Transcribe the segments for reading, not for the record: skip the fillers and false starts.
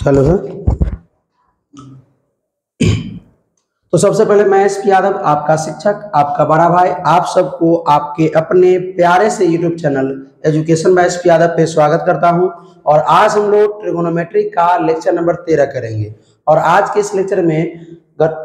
चलो सर। तो सबसे पहले मैं एसपी यादव, आपका शिक्षक, आपका बड़ा भाई, आप सबको आपके अपने प्यारे से YouTube channel education by SP Yadav पे स्वागत करता हूं। और आज हम लोग ट्रिगोनोमेट्री का लेक्चर नंबर 13 करेंगे। और आज के इस लेक्चर में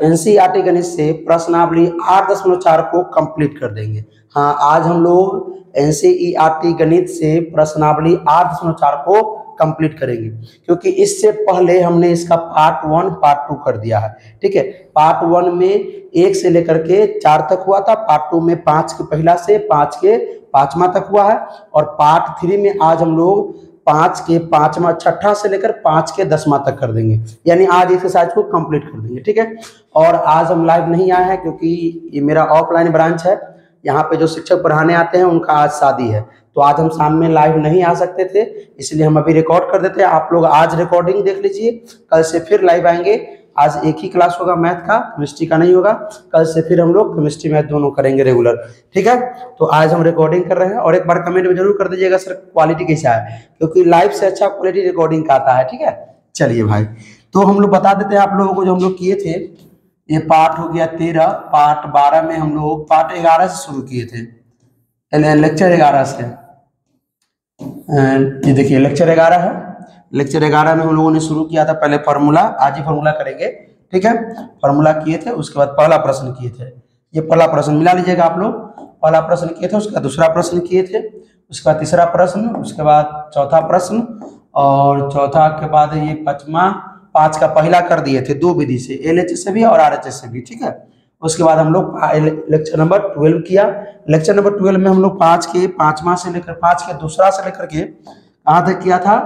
एनसीईआरटी गणित से प्रश्नावली 8.4 को कंप्लीट कर देंगे। हाँ, आज हम लोग एनसीईआरटी गणित से प्रश्नावली 8.4 को कंप्लीट करेंगे, क्योंकि इससे पहले हमने इसका पार्ट 1 पार्ट 2 कर दिया है। ठीक है, पार्ट 1 में 1 से लेकर के 4 तक हुआ था, पार्ट 2 में 5 के पहला से 5 के 5वां तक हुआ है, और पार्ट 3 में आज हम लोग 5 के 5वां छठा से लेकर 5 के 10वां तक कर देंगे, यानी आज एक्सरसाइज को कंप्लीट कर देंगे। ठीक है, और आज हम लाइव नहीं आए हैं क्योंकि ये मेरा ऑफलाइन ब्रांच है। यहाँ पे जो शिक्षक पढ़ाने आते हैं उनका आज शादी है, तो आज हम शाम में लाइव नहीं आ सकते थे, इसलिए हम अभी रिकॉर्ड कर देते हैं। आप लोग आज रिकॉर्डिंग देख लीजिए, कल से फिर लाइव आएंगे। आज एक ही क्लास होगा, मैथ का, केमिस्ट्री का नहीं होगा। कल से फिर हम लोग केमिस्ट्री मैथ दोनों करेंगे रेगुलर। ठीक है, तो आज हम रिकॉर्डिंग कर रहे हैं। और एक बार कमेंट में जरूर कर दीजिएगा सर क्वालिटी कैसा है, क्योंकि लाइव से अच्छा क्वालिटी रिकॉर्डिंग का आता है। ठीक है, चलिए भाई, तो हम लोग बता देते हैं आप लोगों को जो हम लोग किए थे। ये पार्ट हो गया 13, पार्ट 12 में हम लोग पार्ट 11 से शुरू किए थे, लेक्चर 11 से। ये देखिए लेक्चर 11 है। लेक्चर 11 में हम लोगों ने शुरू किया था पहले फार्मूला, आज ही फार्मूला करेंगे। ठीक है, फार्मूला किए थे, उसके बाद पहला प्रश्न किए थे। ये पहला प्रश्न मिला लीजिएगा आप लोग। पहला प्रश्न किए थे, उसके बाद दूसरा प्रश्न किए थे, उसके बाद तीसरा प्रश्न, उसके बाद चौथा प्रश्न, और चौथा के बाद ये 5 का पहला कर दिए थे 2 विधि से, एलएचएस से भी और आरएचएस से भी। ठीक है, उसके बाद हम लोग लेक्चर नंबर 12 किया। लेक्चर नंबर 12 में हम लोग 5 के 5वां से लेकर 5 के दूसरा से लेकर के कहाँ तक किया था।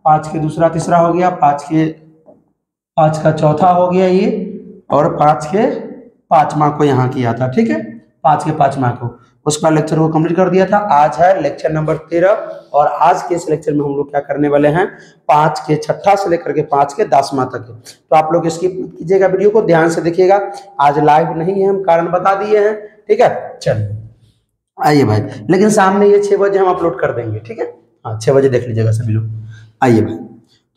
5 के दूसरा तीसरा हो गया, 5 का चौथा हो गया ये, और 5 के 5वां को यहाँ किया था। ठीक है, 5 के 5वां को, उसका लेक्चर को कंप्लीट कर दिया था। आज है लेक्चर नंबर 13, और आज के इस लेक्चर में हम लोग क्या करने वाले हैं, 5 के छठा से लेकर के 5 के 10वां तक। तो आप लोग स्किप मत कीजिएगा, वीडियो को ध्यान से देखिएगा। आज लाइव नहीं है, हम कारण बता दिए हैं। ठीक है, चलिए आइए भाई, लेकिन सामने ये 6 बजे हम अपलोड कर देंगे। ठीक है, हाँ 6 बजे देख लीजिएगा सभी लोग। आइए भाई,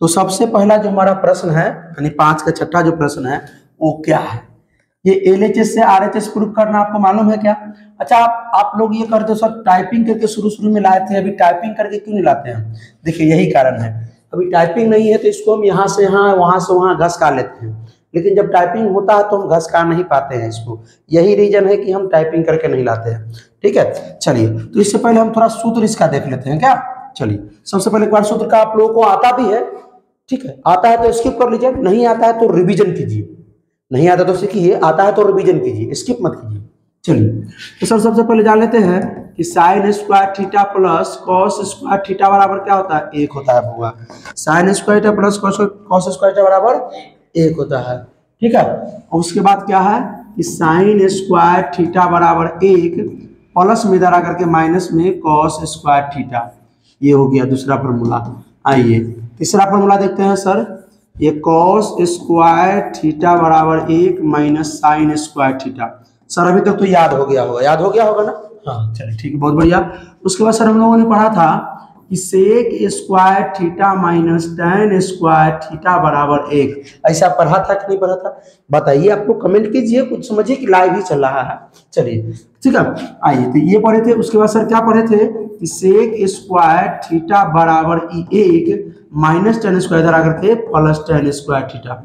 तो सबसे पहला जो हमारा प्रश्न है, यानी 5 का छठा जो प्रश्न है वो क्या है, ये एलएचएस से आरएचएस प्रूफ करना आपको मालूम है क्या? अच्छा, आप लोग ये करते हो सर टाइपिंग करके शुरू में लाए थे, अभी टाइपिंग करके क्यों नहीं लाते हैं? देखिए यही कारण है, अभी टाइपिंग नहीं है तो इसको हम यहाँ से यहाँ, वहाँ से वहाँ घसका लेते हैं, लेकिन जब टाइपिंग होता है तो हम घसका नहीं पाते हैं इसको। यही रीजन है कि हम टाइपिंग करके नहीं लाते हैं। ठीक है, चलिए, तो इससे पहले हम थोड़ा सूत्र इसका देख लेते हैं क्या। चलिए, सबसे पहले एक बार सूत्र का आप लोगों को आता भी है। ठीक है, आता है तो स्किप कर लीजिए, नहीं आता है तो रिवीजन कीजिए। नहीं आता तो सीखिए, आता है तो रिवीजन कीजिए, स्किप मत कीजिए। चलिए, तो सर सबसे पहले जान लेते हैं कि sine square theta plus cos square theta बराबर क्या होता है, 1 होता है बउआ। Sine square theta plus cos square theta बराबर 1 होता है। ठीक है, और उसके बाद क्या है कि साइन स्क्वायर थीटा बराबर 1 प्लस में इधर आकर के माइनस में कॉस स्क्वायर थीटा, ये हो गया दूसरा फॉर्मूला। आइए तीसरा फॉर्मूला देखते हैं सर, ये कॉस स्क्वायर थीटा बराबर 1 minus sine square theta. Sir अभी तक तो याद हो गया होगा ना? हाँ चलिए ठीक है, बहुत बढ़िया। उसके बाद सर हम लोगों ने पढ़ा था कि sec square theta minus tan square theta बराबर 1। ऐसा पढ़ा था कि नहीं पढ़ा था, बताइए आप लोग, कमेंट कीजिए, कुछ समझिए कि लाइव ही चल रहा है। चलिए ठीक है, आइए तो ये पढ़े थे। उसके बाद सर क्या पढ़े थे कि सेक स्क्वायर थीटा बराबर 1 माइनस टैन स्क्वायर इधर आकर के plus tan square theta,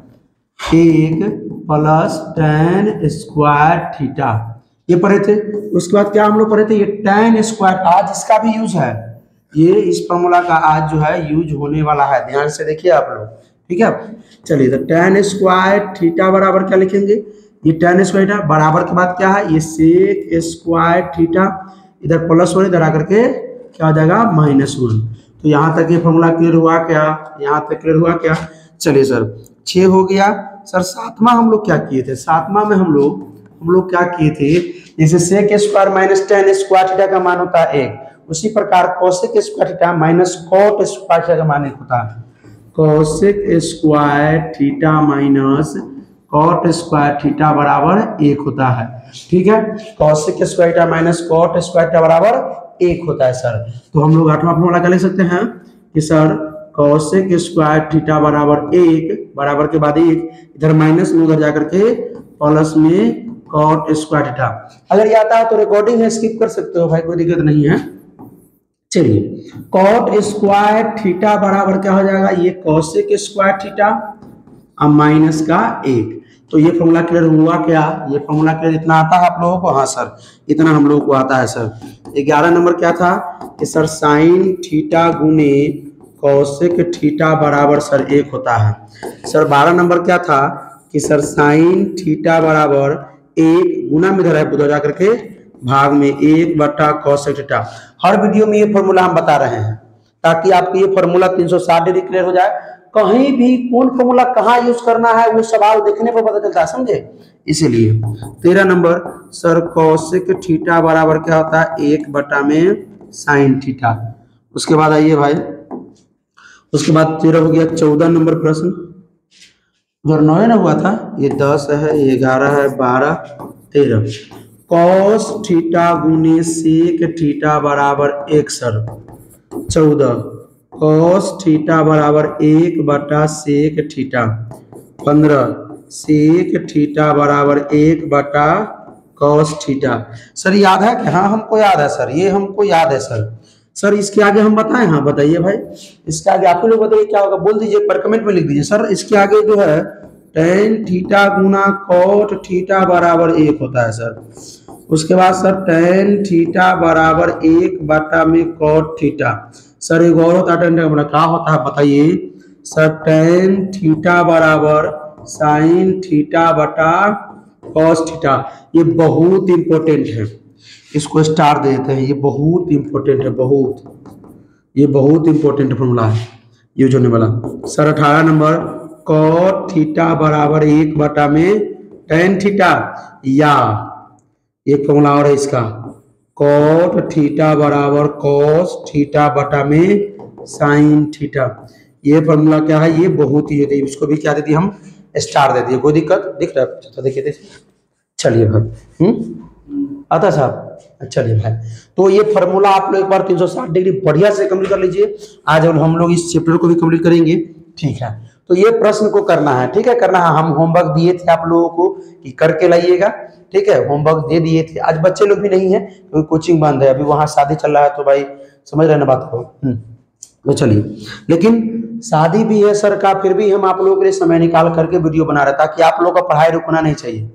1 plus tan square theta, ये पढ़े थे। उसके बाद क्या हम लोग पढ़े थे, ये टैन स्क्वायर, आज इसका भी यूज है, ये इस फॉर्मूला का आज जो है यूज होने वाला है, ध्यान से देखिए आप लोग। ठीक है, चलिए, तो टैन स्क्वायर थीटा बराबर क्या लिखेंगे, ये टैन स्क्वायर थीटा बराबर के बाद क्या है, ये सेक स्क्वायर थीटा, इधर प्लस 1 इधर आकर के क्या हो जाएगा -1। तो यहाँ तक ये फॉर्मूला क्लियर हुआ क्या, यहाँ तक क्लियर हुआ क्या? चलिए सर 6 हो गया। सर 7वां हम लोग क्या किए थे, 7वां में हम लोग क्या किए थे, जैसे sec square minus tan square theta का मान होता है 1, उसी प्रकार cosec square theta minus cot square theta का मान 1 होता है। Cosec square theta minus cot square theta बराबर 1 होता है। ठीक है, cosec square theta minus cot square theta बराबर 1 होता है सर। तो हम लोग 8वां फॉर्मूला क्या लिख सकते हैं कि सर कॉसेक स्क्वायर थीटा बराबर 1 बराबर के बाद 1 इधर माइनस में उधर जाकर के प्लस में कॉट स्क्वायर थीटा। अगर ये आता है तो रिकॉर्डिंग है स्किप कर सकते हो भाई, कोई दिक्कत नहीं है। चलिए, कॉट स्क्वायर थीटा बराबर क्या हो जाएगा, ये कॉसेक स्क्वायर थीटा अब माइनस का 1। तो ये फॉर्मूला क्लियर हुआ क्या, ये फॉर्मूला क्लियर इतना आता है आप लोगों को? हाँ सर, इतना हम लोगों को आता है सर। 11 नंबर क्या था कि सर साइन थीटा गुने कॉसेक थीटा बराबर सर 1 होता है। सर 12 नंबर क्या था कि सर साइन थीटा बराबर 1 गुना में इधर उधर जाकर के भाग में 1 बटा कॉसेक थीटा। हर वीडियो में ये फॉर्मूला हम बता रहे हैं ताकि आपको ये फॉर्मूला 360 डिग्री क्लियर हो जाए। कहीं भी कौन फॉर्मूला कहाँ यूज करना है वो सवाल देखने पर पता चलता है, समझे? इसीलिए 13 नंबर सर कॉसेक थीटा बराबर क्या होता है 1 बटा में साइन थीटा। उसके बाद आइए भाई, उसके बाद 13 हो गया। 14 नंबर प्रश्न जो 9 ना हुआ था, ये 10 है, ये 11 है, 12 13। कॉस थीटा गुने सेक थीटा बराबर 1 सर। 14 कॉस थीटा बराबर 1 बटा सेक थीटा। 15 सेक थीटा बराबर 1 बटा कॉस थीटा। सर याद है क्या? हाँ हमको याद है सर, ये हमको याद है सर। सर इसके आगे हम बताएं? हाँ बताइए भाई, इसके आगे आप लोग बताइए क्या होगा, बोल दीजिए पर कमेंट में लिख दीजिए। सर इसके आगे जो है टेन थीटा गुना कॉट थीटा बराबर 1 होता है सर। उसके बाद सर टेन थीटा बराबर 1 बटा में कॉट थीटा। सर एक और होता है टेन थीटा क्या होता है बताइए? सर टेन थीटा बराबर साइन थीटा बटा कॉस थीटा। ये बहुत इंपॉर्टेंट है, इसको स्टार देते हैं, ये बहुत इंपॉर्टेंट है, ये बहुत इंपॉर्टेंट फॉर्मूला है यूज होने वाला। सर 18 नंबर कॉट थीटा बराबर 1 बटा में टेन थीटा, या एक फॉर्मूला और है इसका कॉट थीटा बराबर कॉस थीटा बटा में साइन थीटा। ये फॉर्मूला क्या है, ये बहुत ही है, इसको भी क्या दे दिए हम स्टार दे दिए। कोई दिक्कत दिख रहा है तो देखिए। चलिए भाई आता साहब, चलिए भाई, तो ये फॉर्मूला आप लोग एक बार 360 डिग्री बढ़िया से कंप्लीट कर लीजिए। आज हम लोग इस चैप्टर को भी कंप्लीट करेंगे, ठीक है? तो ये प्रश्न को करना है, ठीक है, करना है। हम होमवर्क दिए थे आप लोगों को कि करके लाइएगा, ठीक है? होमवर्क दे दिए थे। आज बच्चे लोग भी नहीं है क्योंकि कोचिंग बंद है, अभी वहां शादी चल रहा है, तो भाई समझ रहे ना बात को। तो चलिए, लेकिन शादी भी है सर का, फिर भी हम आप लोगों के लिए समय निकाल करके वीडियो बना रहे ताकि आप लोगों का पढ़ाई रुकना नहीं चाहिए।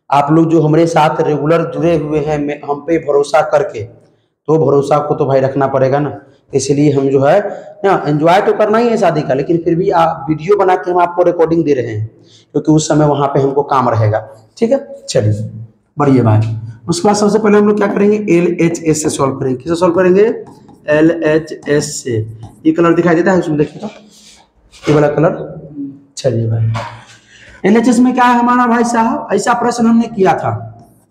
आप लोग जो हमारे साथ रेगुलर जुड़े हुए हैं हम पे भरोसा करके, तो भरोसा को तो भाई रखना पड़ेगा ना। इसलिए हम जो है ना एंजॉय तो करना ही है शादी का, लेकिन फिर भी आप वीडियो बना के हम आपको रिकॉर्डिंग दे रहे हैं क्योंकि उस समय वहां पे हमको काम रहेगा, ठीक है? चलिए बढ़िया भाई। उसके बाद सबसे पहले हम लोग क्या करेंगे, LHS से सॉल्व करेंगे। किससे सॉल्व करेंगे? LHS से। ये कलर दिखाई देता है उसमें, देखिए तो ये वाला कलर। चलिए भाई, LHS में क्या है हमारा भाई साहब, ऐसा प्रश्न हमने किया था,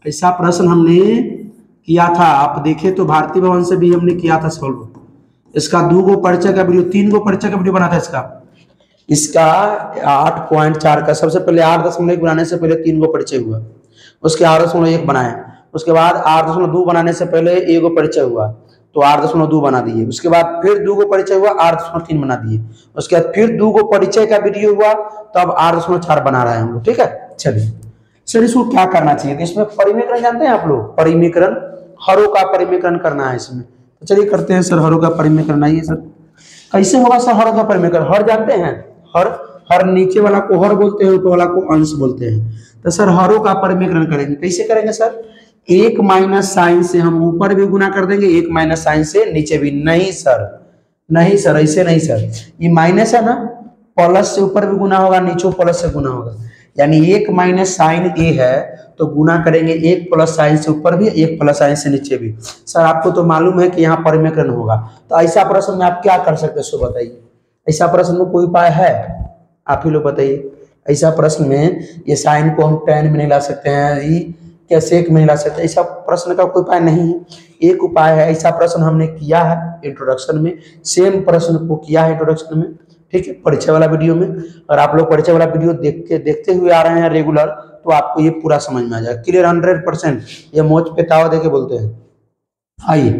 ऐसा प्रश्न हमने किया था, आप देखे तो भारतीय भवन से भी हमने किया था सॉल्व। इसका 2 गो परिचय का वीडियो, 3 गो परिचय का वीडियो बना था इसका 8.4 का। सबसे पहले 8.1 बनाने से पहले 3 गो परिचय हुआ, उसके 8.1 बनाए, उसके बाद 8.2 बनाने से पहले 1 गो परिचय हुआ तो 8.2 बना दिए, उसके बाद फिर 2 गो परिचय हुआ 8.3 बना दिए, उसके बाद फिर 2 गो परिचय का वीडियो हुआ तब 8.4 बना रहे हैं हम लोग, ठीक है? चलिए सर इसको क्या करना चाहिए, तो इसमें परिमीकरण जानते हैं आप लोग, परिमीकरण, हरों का परिमीकरण करना है इसमें। तो चलिए करते हैं सर, हरों का परिमीकरण। आइए सर, कैसे होगा सर हरों का परिमीकरण? हर जानते हैं, हर नीचे वाला को हर बोलते हैं, ऊपर वाला को अंश बोलते हैं। तो सर हरों का परिमीकरण करेंगे, कैसे करेंगे सर? 1 माइनस साइन से हम ऊपर भी गुना कर देंगे, 1 माइनस साइन से नीचे भी। नहीं सर, नहीं सर, ऐसे नहीं सर, ये माइनस है ना, प्लस से ऊपर भी गुना होगा, नीचे प्लस से गुना होगा, यानी 1 माइनस साइन ए है तो गुना करेंगे 1 प्लस साइन से ऊपर भी, 1 प्लस साइन से नीचे भी। सर आपको तो मालूम है कि यहाँ परिमीकरण होगा, तो ऐसा प्रश्न में आप क्या कर सकते हैं सो बताइए? ऐसा प्रश्न में कोई उपाय है? आप ही लोग बताइए। ऐसा प्रश्न में ये साइन को हम टेन में नहीं ला सकते हैं, ये क्या सेक में नहीं ला सकते, ऐसा प्रश्न का कोई उपाय नहीं है। एक उपाय है, ऐसा प्रश्न हमने किया है इंट्रोडक्शन में, सेम प्रश्न को किया है इंट्रोडक्शन में, ठीक है, परिचय वाला वीडियो में। और आप लोग परिचय वाला वीडियो देखते हुए आ रहे हैं रेगुलर, तो आपको ये पूरा समझ में आ जाएगा क्लियर 100%। ये मोच पे ताव दे के बोलते हैं। आइए,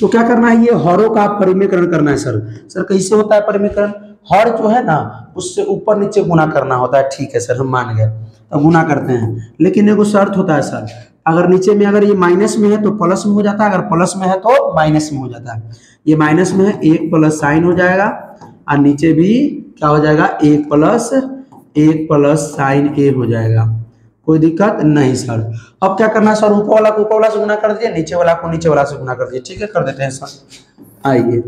तो क्या करना है, ये हरों का परिमीकरण करना है सर। सर कैसे होता है परिमीकरण? हर जो है ना उससे ऊपर नीचे गुना करना होता है। ठीक है सर, हम मान गए, तो गुना करते हैं, लेकिन एगो शर्त होता है सर, अगर नीचे में अगर ये माइनस में है तो प्लस में हो जाता है, अगर प्लस में है तो माइनस में हो जाता है। ये माइनस में है, एक प्लस साइन हो जाएगा, और नीचे भी क्या हो जाएगा, एक प्लस साइन ए हो जाएगा। कोई दिक्कत नहीं सर। अब क्या करना है सर, ऊपर वाला को ऊपर वाला से गुना कर दीजिए, नीचे वाला को नीचे वाला से गुना कर दीजिए। ठीक है, कर देते हैं सर। आइए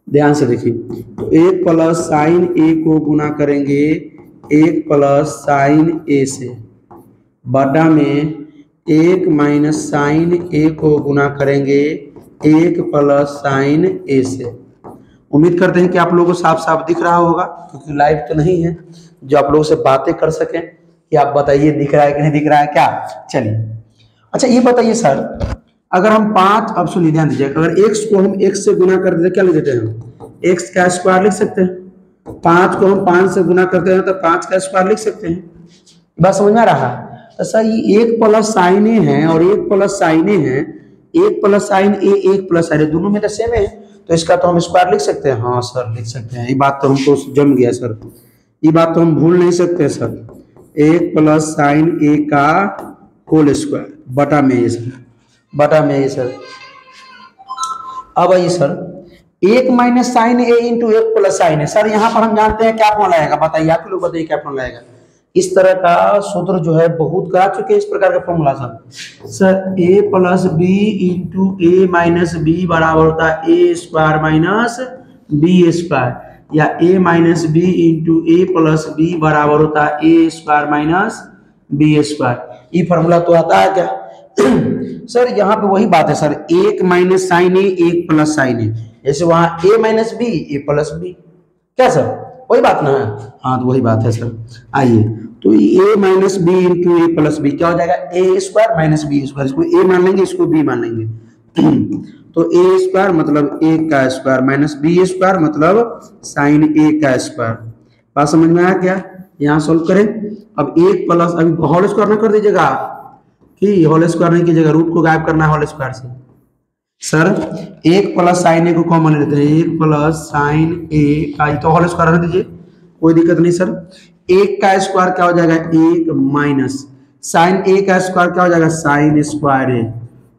ध्यान से देखिए, तो एक प्लस साइन ए को गुना करेंगे एक प्लस साइन ए से, बटा में एक माइनस साइन ए को गुना करेंगे एक प्लस साइन ए से। उम्मीद करते हैं कि आप लोगों को साफ साफ दिख रहा होगा, क्योंकि लाइव तो नहीं है, जो आप लोगों से बातें कर सकें कि आप बताइए दिख रहा है कि नहीं दिख रहा है क्या। चलिए, अच्छा ये बताइए सर, अगर हम 5, अब सुनिए ध्यान दीजिए, अगर x को हम x से गुना कर देते क्या लिख देते हैं, x का स्क्वायर लिख सकते हैं। 5 को हम 5 से गुना करते हैं तो 5 का स्क्वायर लिख सकते हैं। बात समझ में आ रहा है? तो सर ये एक प्लस साइन ए है और एक प्लस साइन ए है, एक प्लस साइन ए एक प्लस साइन ए, दोनों में तो सेम है, तो इसका तो हम स्क्वायर लिख सकते हैं। हाँ सर लिख सकते हैं, ये बात तो हमको जम गया सर, ये बात तो हम भूल नहीं सकते सर। एक प्लस साइन ए का होल स्क्वायर बटा में ये सर, बटा में ये सर। अब आइए सर, एक माइनस साइन ए इंटू एक प्लस साइन ए। सर यहाँ पर हम जानते हैं क्या फॉर्मूला आएगा, बताइए आप लोग, बताइए क्या फॉर्मूला आएगा। इस तरह का सूत्र जो है बहुत करा चुके हैं, इस प्रकार का फॉर्मूला सर ए प्लस बी इंटू ए माइनस बी बराबर होता है ए स्क्वायर माइनस बी स्क्वायर, या ए माइनस बी इंटू ए प्लस बी बराबर होता है ए स्क्वायर माइनस बी स्क्वायर। ये फॉर्मूला तो आता है क्या? सर यहाँ पे वही बात है सर, एक माइनस साइन ए एक प्लस साइन ए, जैसे वहां ए माइनस बी ए प्लस बी, क्या सर वही बात ना है? हाँ तो वही बात है सर। आइए, तो ए माइनस बी इंटू ए प्लस बी क्या हो जाएगा, ए स्क्वायर माइनस बी स्क्वायर, इसको ए मान लेंगे इसको बी मान लेंगे। तो ए स्क्वायर मतलब ए का स्क्वायर माइनस बी स्क्वायर मतलब साइन ए का स्क्वायर। बात समझ में आया क्या? यहाँ सोल्व करें। अब एक प्लस, अभी होल स्क्वायर ना कर दीजिएगा कि होल स्क्वायर नहीं कीजिएगा, रूट को गायब करना है होल स्क्वायर से। सर एक प्लस साइन ए को कॉमन लेते हैं, एक प्लस साइन ए का, तो होल स्क्वायर रख दीजिए, कोई दिक्कत नहीं सर। एक का स्क्वायर क्या हो जाएगा, एक माइनस साइन ए का स्क्वायर क्या हो जाएगा, साइन स्क्वायर ए।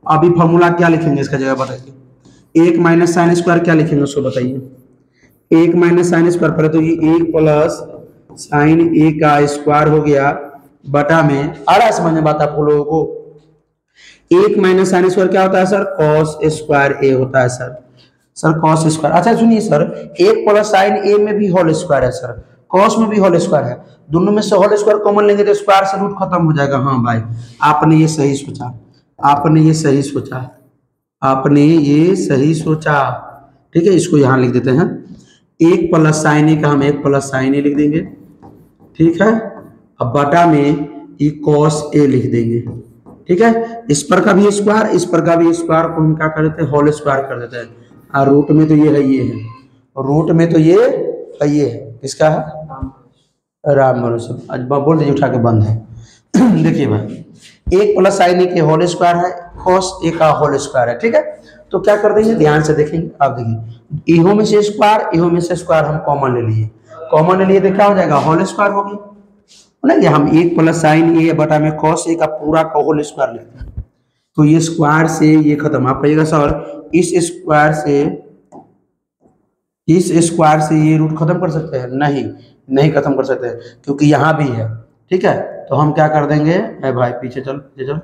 अभी फॉर्मूला क्या लिखेंगे इसका जगह बताइए, एक माइनस साइन स्क्वायर क्या लिखेंगे उसको बताइए। एक माइनस साइन स्क्वायर, पहले तो ये एक प्लस साइन ए का स्क्वायर हो गया बटा में, आ रहा है समझ में बात आप लोगों को? एक माइनस साइन स्क्वायर क्या होता है सर, कॉस स्क्वायर ए होता है सर। सर कॉस स्क्वायर, अच्छा सुनिए सर, एक प्लस साइन ए में भी होल स्क्वायर है सर, कॉस में भी होल स्क्वायर है, दोनों में से होल स्क्वायर कॉमन लेंगे तो स्क्वायर से रूट खत्म हो जाएगा। हाँ भाई आपने ये सही सोचा, आपने ये सही सोचा, आपने ये सही सोचा। ठीक है, इसको यहाँ लिख देते हैं, एक प्लस साइन ए का हम एक प्लस साइन ए लिख देंगे। ठीक है, अब बटा में ये कॉस ए लिख देंगे। ठीक है, इस पर का भी स्क्वायर, इस पर का भी स्क्वायर को हम क्या कर देते हैं, होल स्क्वायर कर देते हैं। और रूट में तो ये है, ये है, रूट में तो ये है, ये है, किसका है, राम भरोसे। आज बोल दीजिए उठा के बंद है। देखिए भाई, एक प्लस साइन ए के होल स्क्वायर है, कॉस ए का होल स्क्वायर है। ठीक है, तो क्या कर देंगे, ध्यान से देखेंगे आप, देखिए इहो में से स्क्वायर, इहो में से स्क्वायर हम कॉमन ले लिए, कॉमन ले लिए तो क्या हो जाएगा, होल स्क्वायर हो गया। बोलेंगे हम एक प्लस साइन ए बटा में कॉस ए का पूरा का होल स्क्वायर लेते हैं, तो ये स्क्वायर से ये खत्म। आप कहिएगा सर इस स्क्वायर से ये रूट खत्म कर सकते हैं? नहीं, नहीं खत्म कर सकते, क्योंकि यहाँ भी है। ठीक है, तो हम क्या कर देंगे, है भाई पीछे चल, पीछे चल,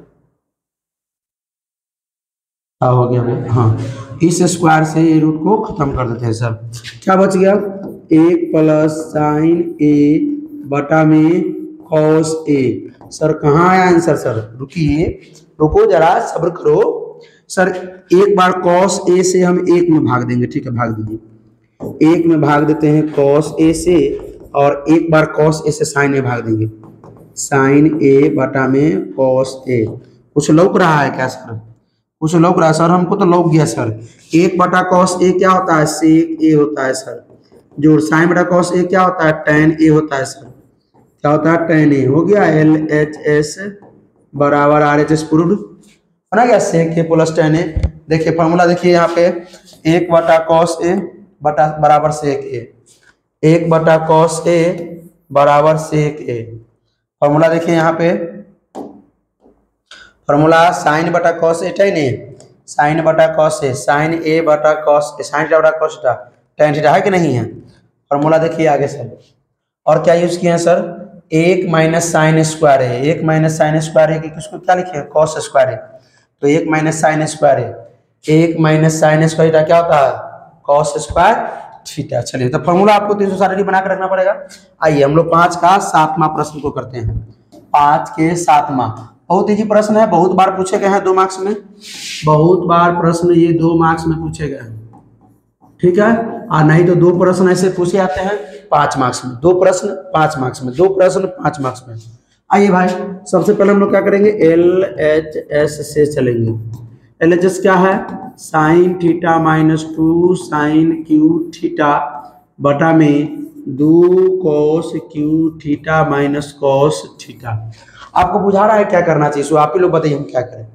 हो गया भाई। हाँ, इस स्क्वायर से ये रूट को खत्म कर देते हैं सर। क्या बच गया, एक प्लस साइन ए बटा में कॉस ए। सर कहाँ आया आंसर? सर रुकिए, रुको जरा, सब्र करो सर। एक बार कॉस ए से हम एक में भाग देंगे। ठीक है, भाग दीजिए, एक में भाग देते हैं कॉस ए से, और एक बार कॉस ए से साइन ए भाग देंगे, साइन ए बटा में कॉस ए। कुछ लौक रहा है क्या सर? कुछ लौक रहा है सर? हमको तो लौक गया सर। एक बटा कॉस ए क्या होता है, सेक ए होता है सर। जोड़ साइन बटा कॉस ए क्या होता है, tan ए होता है सर, क्या होता है, tan ए हो गया, LHS बराबर RHS प्रूव्ड बना गया, sec ए प्लस tan ए। देखिए फॉर्मूला देखिए यहाँ पे 1 बटा कॉस ए बटा बराबर sec ए, 1 बटा कॉस ए बराबर sec ए। फॉर्मूला देखिए यहाँ पे फॉर्मूला साइन बटा cos A tan A, sign बटा कॉस ए, साइन ए बटा कॉस ए, साइन बटा कॉस थीटा tan थीटा है कि नहीं है। फॉर्मूला देखिए आगे सर, और क्या यूज किए हैं सर, 1 माइनस साइन स्क्वायर है, 1 माइनस साइन स्क्वायर है कि किसको क्या लिखे हैं, कॉस स्क्वायर है, तो 1 माइनस साइन स्क्वायर है, 1 माइनस साइन स्क्वायर थीटा क्या होता है, कॉस स्क्वायर थीटा। चलिए तो फॉर्मूला आपको 360 बना कर रखना पड़ेगा। आइए हम लोग 5 का 7वां प्रश्न को करते हैं। 5 के 7वां बहुत इजी प्रश्न है, बहुत बार पूछे गए हैं 2 मार्क्स में, बहुत बार प्रश्न ये 2 मार्क्स में पूछे गए हैं, ठीक है। और नहीं तो 2 प्रश्न ऐसे पूछे जाते हैं 5 मार्क्स में, 2 प्रश्न 5 मार्क्स में, 2 प्रश्न 5 मार्क्स में। आइए भाई सबसे पहले हम लोग क्या करेंगे, LHS से चलेंगे। LHS क्या है, sine theta minus 2 sine cube theta बटा में 2 cos cube theta minus cos theta. आपको बुझा रहा है क्या करना चाहिए, सो आप ही लोग बताइए हम क्या करें,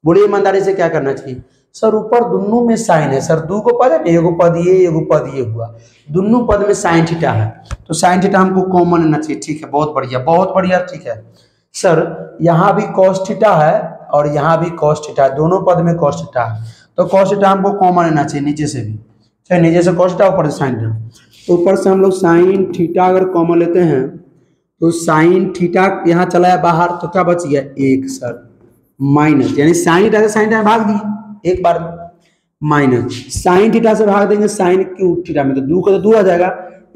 बड़ी ईमानदारी से क्या करना चाहिए। सर ऊपर दोनों में साइन है सर, 2 को पद है, एगो पद ये हुआ, दोनों पद में साइन थीटा है, तो साइन थीटा हमको कॉमन लेना चाहिए, ठीक है, बहुत बढ़िया, ठीक है। सर यहाँ भी कॉस थीटा है और यहाँ भी कॉस थीटा है, दोनों पद में कॉस थीटा है, तो कॉस थीटा हमको कॉमन लेना चाहिए नीचे से भी, चाहे नीचे से कॉस थीटा ऊपर से साइन थीटा, तो ऊपर से हम लोग साइन थीटा अगर कॉमन लेते हैं तो साइन थीटा यहाँ चला है बाहर, तो क्या बच गया 1 सर, माइनस यानी साइन थीटा से साइन थीटा भाग दिए एक बार में, माइनस साइन थीटा से भाग देंगे साइन क्यूब थीटा में, तो 2 का तो 2 आ जाएगा,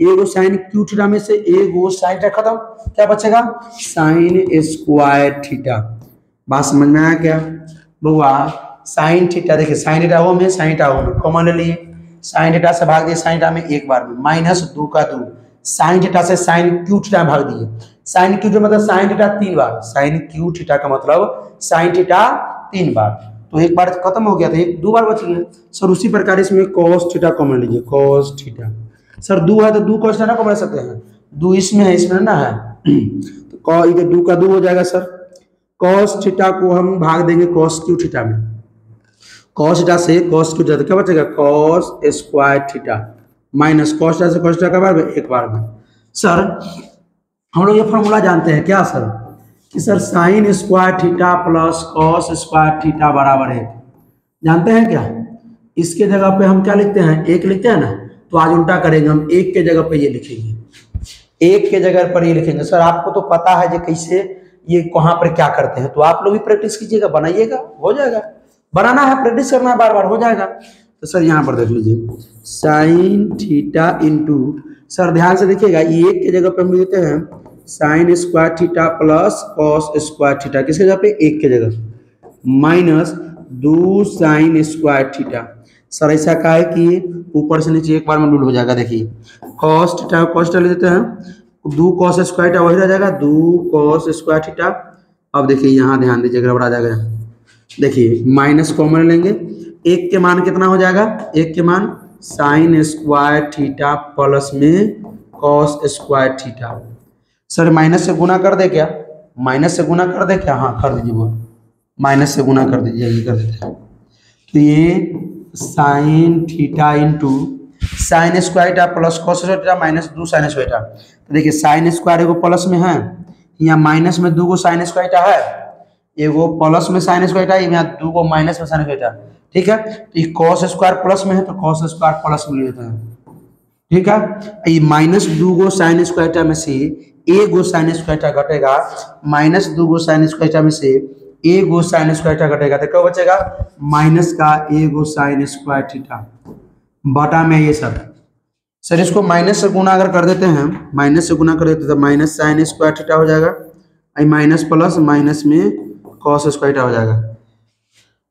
एगो साइन क्यूब थीटा में से एगो साइन थीटा खत्म, क्या बचेगा साइन स्क्वायर थीटा। बात समझ में आया क्या बउआ, साइन थीटा देखिए, साइन थीटा वो में साइन थीटा वो में कॉमन ले लिए, साइन थीटा से भाग दिए साइन थीटा में एक बार में, माइनस 2 का 2, साइन थीटा से साइन क्यू थीटा भाग दिए, साइन क्यू जो मतलब साइन थीटा 3 बार, साइन क्यू थीटा का मतलब साइन थीटा 3 बार, तो एक बार खत्म हो गया था, 2 बार बच गया सर। उसी प्रकार इसमें कॉस थीटा कॉमन लीजिए, कॉस थीटा सर 2 है तो 2 कॉस थीटा कॉमन ले सकते हैं, 2 इसमें है इसमें ना है, तो इधर 2 का 2 हो जाएगा सर, कॉस थीटा को हम भाग देंगे कॉस क्यू थीटा में, कॉस थीटा से कॉस क्यू थीटा क्या बचेगा cos square theta, minus cos theta से कॉस थीटा का बार में एक बार में। सर हम लोग ये फॉर्मूला जानते हैं क्या सर, कि sir sine square theta plus cos square theta बराबर 1, जानते हैं क्या। इसके जगह पे हम क्या लिखते हैं, 1 लिखते हैं ना, तो आज उल्टा करेंगे, हम 1 के जगह पे ये लिखेंगे, 1 के जगह पर ये लिखेंगे। सर आपको तो पता है जो कैसे ये कहाँ पर क्या करते हैं, तो आप लोग भी प्रैक्टिस कीजिएगा, बनाइएगा, हो जाएगा, बनाना है प्रैक्टिस करना है, बार बार हो जाएगा। तो सर यहाँ पर देख लीजिए साइन थीटा इंटू, सर ध्यान से देखिएगा, 1 के जगह पे हम लिखते हैं sine square theta plus cos square theta, किसके जगह पे 1 के जगह, minus 2 sine square theta. Sir ऐसा क्या है कि ऊपर से नीचे एक बार में डूल हो जाएगा, देखिए कॉस थीटा ले देते हैं, 2 कॉस स्क्वायर थीटा वही रह जाएगा, 2 कॉस स्क्वायर थीटा। अब देखिए यहाँ ध्यान दीजिए, गड़बड़ आ जाएगा, देखिए माइनस कॉमन लेंगे, 1 के मान कितना हो जाएगा, 1 के मान साइन स्क्वायर थीटा प्लस में cos square theta. Sir minus से गुना कर दे क्या, माइनस से गुना कर दे क्या, हाँ कर दीजिए, वो माइनस से गुना कर दीजिए, ये कर देते हैं, तो ये sine theta into sine square theta plus cos square theta minus 2 sine square theta. तो देखिए साइन स्क्वायर एगो प्लस में है, यहाँ माइनस में 2 को साइन स्क्वायर थीटा है, एगो प्लस में साइन स्क्वायर थीटा, यहाँ 2 को माइनस में साइन स्क्वायर थीटा, ठीक है। तो ये कॉस स्क्वायर प्लस में है तो कॉस स्क्वायर प्लस में लेते हैं, ठीक है। ये माइनस 2 गो साइन स्क्वायर थीटा में से एगो साइन स्क्वायर थीटा घटेगा, माइनस 2 गो साइन स्क्वायर थीटा में से एगो साइन स्क्वायर थीटा घटेगा, तो क्या बचेगा माइनस का एगो साइन स्क्वायर थीटा बटा में ये सब। सर इसको माइनस से गुना अगर कर देते हैं, माइनस से गुना कर देते हैं तो माइनस साइन स्क्वायर थीटा हो जाएगा, माइनस प्लस माइनस में कॉस स्क्वायर थीटा हो जाएगा।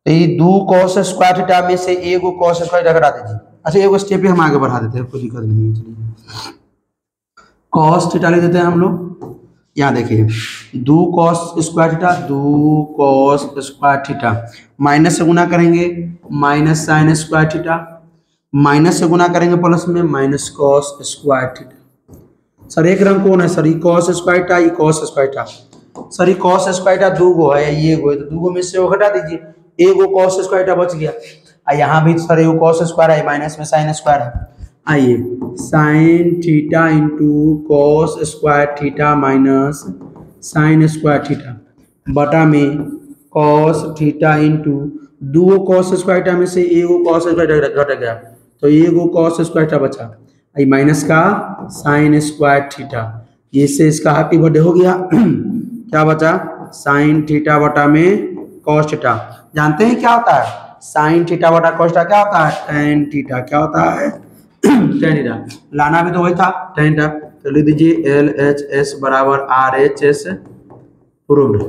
तो ये 2 कॉस स्क्वायर थीटा में से एगो कॉस स्क्वायर थीटा घटा दीजिए। अच्छा एगो स्टेप ही हम आगे बढ़ा देते हैं, कोई दिक्कत नहीं है, चलिए कॉस थीटा ले देते हैं हम लोग, यहाँ देखिए 2 cos square theta, 2 cos square theta, minus से गुना करेंगे minus sine square theta, minus से गुना करेंगे प्लस में, minus cos square theta. Sir एक रंग कौन है सर, ये कॉस स्क्वायर था, ये कॉस स्क्वायर था। सर ये कॉस स्क्वायर था दो गो है, ये गो है, तो दो गो में से वो हटा दीजिए, एक गो कॉस स्क्वायर था बच गया। यहाँ भी सर ये कॉस स्क्वायर है, माइनस में साइन स्क्वायर है। आइए sine theta into cos square theta minus sine square theta बटा में कॉस थीटा इंटू दो कॉस स्क्वायर थीटा में से एगो कॉस स्क्वायर घट गया, तो एगो कॉस स्क्वायर थीटा बचा, आई माइनस का साइन स्क्वायर थीटा, ये से इसका हैप्पी बर्थडे हो गया। क्या बचा, साइन थीटा बटा में कॉस थीटा। जानते हैं क्या होता है साइन थीटा बटा कॉस थीटा, क्या होता है tan थीटा, क्या होता है tan थीटा। लाना भी तो वही था tan थीटा, तो लिख दीजिए LHS बराबर RHS प्रूव्ड।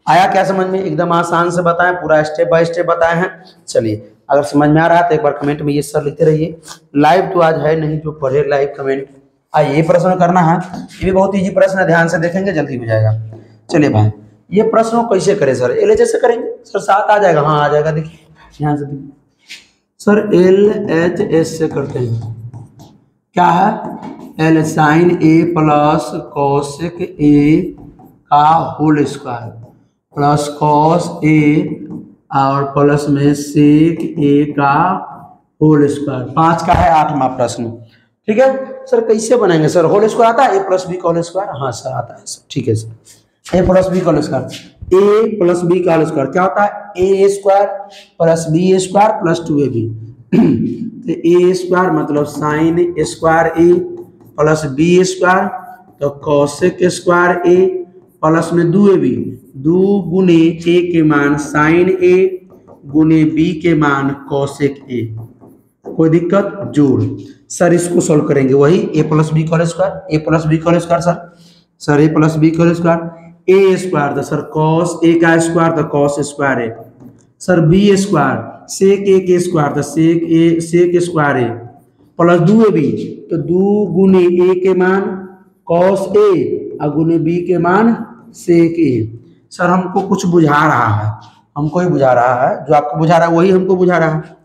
आया क्या समझ में, एकदम आसान से बताएं, पूरा स्टेप बाय स्टेप बताए हैं। चलिए अगर समझ में आ रहा है तो एक बार कमेंट में ये सर लिखते रहिए। लाइव तो आज है नहीं, जो पढ़े लाइव कमेंट। आइए ये प्रश्न करना है, ये भी बहुत इजी प्रश्न है, ध्यान से देखेंगे जल्दी हो जाएगा। चलिए भाई ये प्रश्न कैसे करें सर, LHS से करेंगे सर, 7 आ जाएगा, हाँ आ जाएगा, देखिए यहाँ से देखिए सर LHS से करते हैं। क्या है, L sine A plus cosec A का whole square plus cos A और प्लस में सेक A का होल स्क्वायर। 5 का है 8वां प्रश्न, ठीक है सर। कैसे बनाएंगे सर, होल स्क्वायर आता है, A प्लस बी का होल स्क्वायर, हाँ सर आता है सर, ठीक है सर। A प्लस बी का whole square, A plus B का होल स्क्वायर क्या होता है, A square plus B square plus 2AB। तो A स्क्वायर मतलब sine square A plus B square, तो कॉसेक स्क्वायर A प्लस में 2AB, 2 गुने A के मान साइन A गुने B के मान कॉसेक A। कोई दिक्कत, जोड़। सर इसको सॉल्व करेंगे, वही A प्लस बी का whole square, A plus B का whole square sir A plus B का होल स्क्वायर, A स्क्वायर तो सर कॉस A का स्क्वायर तो cos square A, sir B square sec A के square तो sec square A plus 2AB, तो 2 गुने A के मान कॉस A और गुने B के मान सेक A। सर हमको कुछ बुझा रहा है, हमको ही बुझा रहा है, जो आपको बुझा रहा है वही हमको बुझा रहा है।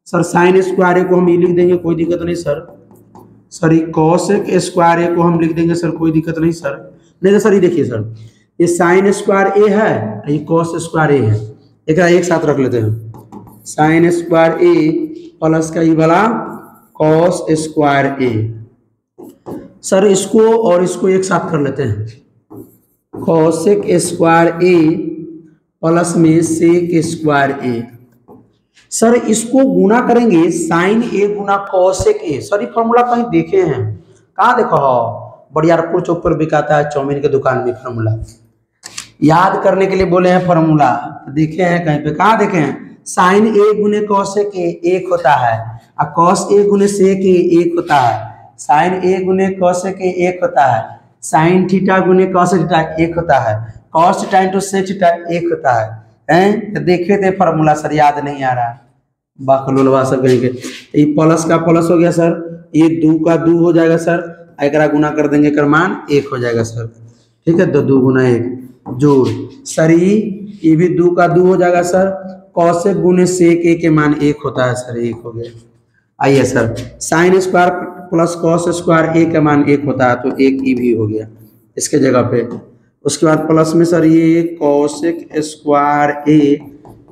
सर साइन स्क्वायर A को हम ये लिख देंगे, कोई दिक्कत नहीं सर ये कॉसेक स्क्वायर A को हम लिख देंगे सर, कोई दिक्कत नहीं सर। नहीं तो सर ये देखिए सर, ये साइन स्क्वायर A है, ये कॉस स्क्वायर A है, एक साथ रख लेते हैं, साइन स्क्वायर A प्लस का ये वाला कॉस स्क्वायर A। सर इसको और इसको एक साथ कर लेते हैं, कॉसेक स्क्वायर A प्लस में सेक स्क्वायर A। सर इसको गुना करेंगे साइन A गुना कॉसेक A। सर ये फॉर्मूला कहीं देखे हैं, कहाँ देखो हो, बरियारपुर चौक पर बिकाता है चाउमीन की दुकान में फॉर्मूला, याद करने के लिए बोले हैं फॉर्मूला, देखे हैं कहीं पे, कहाँ देखे हैं, साइन A गुने कॉसेक A 1 होता है और कॉस A गुने सेक A 1 होता है, साइन A गुने कॉसेक A 1 होता है, साइन थीटा गुने कॉसेक थीटा 1 होता है, cos theta into sec theta 1 होता है। तो देखे थे फॉर्मूला सर, याद नहीं आ रहा, बाकलोलवा सब कहेंगे। ये प्लस का प्लस हो गया सर, ये 2 का 2 हो जाएगा सर, एकरा गुना कर देंगे, कर मान 1 हो जाएगा सर, ठीक है। तो 2 गुना 1 जोड़, सर ये भी 2 का 2 हो जाएगा सर, कॉसेक गुने सेक A के मान 1 होता है सर, 1 हो गया। आइए sir sine square plus cos square A का मान 1 होता है, तो 1 ये भी हो गया इसके जगह पे। उसके बाद प्लस में सर ये कॉसेक स्क्वायर A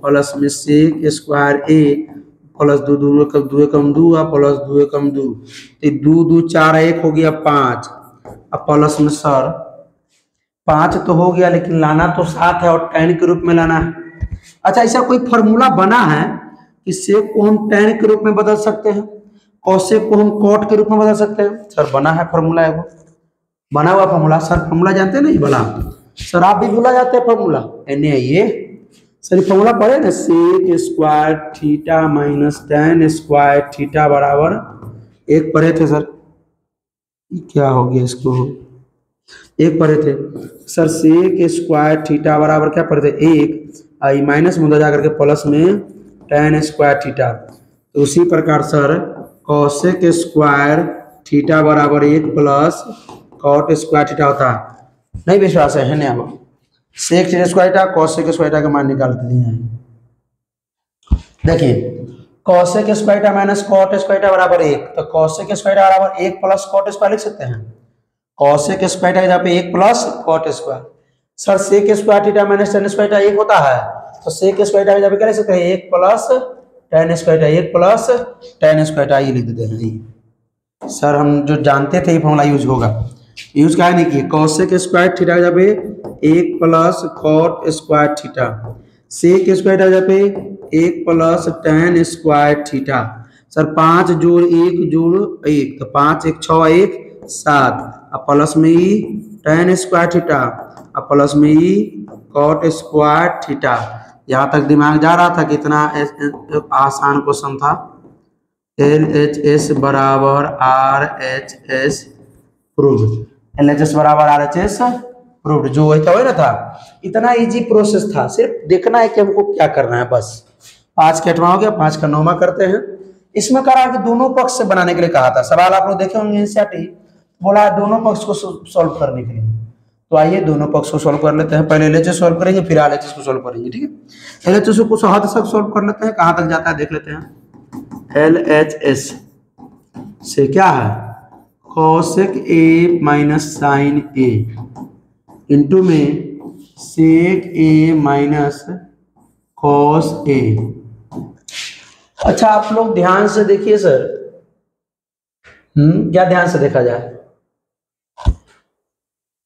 प्लस में सेक स्क्वायर A प्लस 2 2 कम 2 और प्लस 2 कम 2, 2 2 4 1 हो गया 5, अब प्लस में सर 5 तो हो गया, लेकिन लाना तो 7 है और tan के रूप में लाना है। अच्छा ऐसा कोई फॉर्मूला बना है कि सेक को हम tan के रूप में बदल सकते हैं, कॉसेक को हम कॉट के रूप में बदल सकते हैं? सर बना है फॉर्मूला, एगो बना हुआ फॉर्मूला। सर फॉर्मूला जानते नहीं बना सर, आप भी भूला जाते हैं फॉर्मूला। एने ये सर फॉर्मूला पढ़े ना, sec square theta minus tan square theta बराबर 1 पढ़े थे सर, क्या हो गया इसको, 1 पढ़े थे सर। सेक स्क्वायर थीटा बराबर क्या पढ़े थे 1, आई माइनस में जा करके प्लस में tan स्क्वायर थीटा। तो उसी प्रकार सर कॉसेक स्क्वायर थीटा बराबर 1 प्लस कॉट स्क्वायर थीटा होता है। नहीं विश्वास है ना, अब sec square theta cosec square theta का मान निकालते हैं। देखिए cosec square theta minus cot square theta बराबर 1, तो कॉसेक स्क्वायर थीटा बराबर 1 प्लस कॉट स्क्वायर लिख सकते हैं। कॉसेक स्क्वायर थीटा यहाँ पे 1 plus cot square. Sir sec square theta minus tan square theta 1 होता है, तो सेक स्क्वायर थीटा यहाँ पे क्या लिख सकते हैं 1 plus tan square theta, 1 plus tan square theta ये लिख देते हैं। ये सर हम जो जानते थे ये फॉर्मूला यूज होगा, यूज क्या नहीं किए। कॉसेक स्क्वायर थीटा यहाँ पे 1 plus cot square theta, sec square theta यहाँ पे 1 plus tan square theta. Sir 5 जोड़ 1 जोड़ 1, तो 5 1 6 1 7, अब प्लस में ही टेन स्क्वायर थीटा, अब प्लस में ही कॉट स्क्वायर थीटा। यहाँ तक दिमाग जा रहा था, कितना आसान क्वेश्चन था। LHS बराबर RHS प्रूव्ड, LHS बराबर RHS प्रूव्ड, जो वही ना था। इतना इजी प्रोसेस था, सिर्फ देखना है कि हमको क्या करना है बस। 5 का 8वां हो गया, 5 का 9वां करते हैं। इसमें करा कि दोनों पक्ष से बनाने के लिए कहा था, सवाल आप लोग देखे होंगे एनसीईआरटी, बोला दोनों पक्ष को सॉल्व करने के लिए। तो आइए दोनों पक्ष को सॉल्व कर लेते हैं। पहले LHS सॉल्व करेंगे, फिर RHS को सॉल्व करेंगे, ठीक है। LHS को कुछ हद तक सॉल्व कर लेते हैं, कहां तक जाता है देख लेते हैं। LHS से क्या है, cosec A minus sine A into में sec A minus cos A। अच्छा आप लोग ध्यान से देखिए सर, क्या ध्यान से देखा जाए